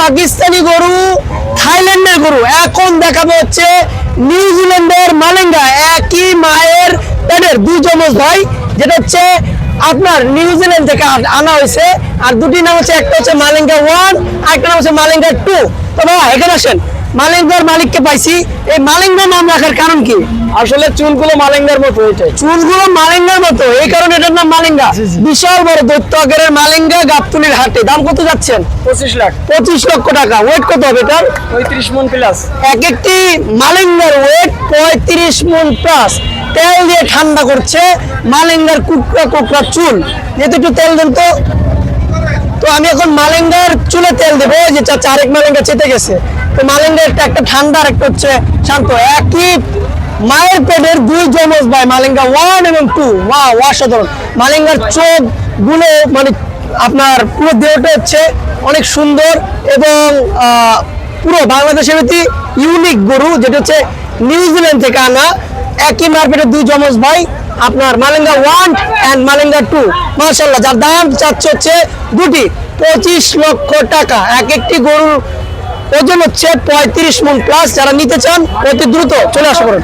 পাকিস্তানি গরু, থাইল্যান্ডের গরু। এখন দেখাবো হচ্ছে নিউজিল্যান্ডের মালেঙ্গা, একই মায়ের পেটের দুই যমজ ভাই, যেটা হচ্ছে আপনার নিউজিল্যান্ড থেকে আনা হয়েছে। আর দুটি নাম হচ্ছে, একটা হচ্ছে মালেঙ্গা 1, আরেকটা নাম হচ্ছে মালেঙ্গা 2। তো ভাই এখানে আসেন, মালেঙ্গার মালিককে পাইছি। এই মালেঙ্গা নাম রাখার কারণ কি? আসলে চুলগুলো মালেঙ্গার মতো, এটাই চুলগুলো মালেঙ্গার মতো, এই কারণে এটার নাম মালেঙ্গা। বিশাল বড় দৈত্য আকারের মালেঙ্গা গাবতলীর হাটে। দাম কত যাচ্ছেন? 25 লাখ। 25 লক্ষ টাকা। ওয়েট কত হবে এটার? 35 মন প্লাস। এক একটি মালেঙ্গার ওয়েট 35 মন প্লাস। তেল দিয়ে ঠান্ডা করছে মালেঙ্গার কুকড়া কুকড়া চুল। যেহেতু একটু তেল দেন তো। তো আমি এখন মালেঙ্গার চুলে তেল দেবো, যে চাচা আরেক মালেঙ্গা চেতে গেছে। তো মালেঙ্গা একটা ঠান্ডা আর একটা হচ্ছে শান্ত। একই মায়ের পেটের দুই যমজ ভাই, মালেঙ্গা 1 এবং 2। ওয়াও, অসাধারণ। মালেঙ্গার চোখ গুলো মানে আপনার পুরো দেহটা হচ্ছে অনেক সুন্দর এবং পুরো বাংলাদেশের অতি ইউনিক গরু, যেটা হচ্ছে নিউজিল্যান্ড থেকে আনা। একই মায়ের পেটের দুই যমজ ভাই, আপনার মালেঙ্গা 1 এন্ড মালেঙ্গা 2। মাশাআল্লাহ, যার দাম চাচ্ছে হচ্ছে দুটি 25 লক্ষ টাকা। এক একটি গরুর ওজন হচ্ছে 35 মন প্লাস। যারা নিতে চান অতি দ্রুত চলে আসা করুন।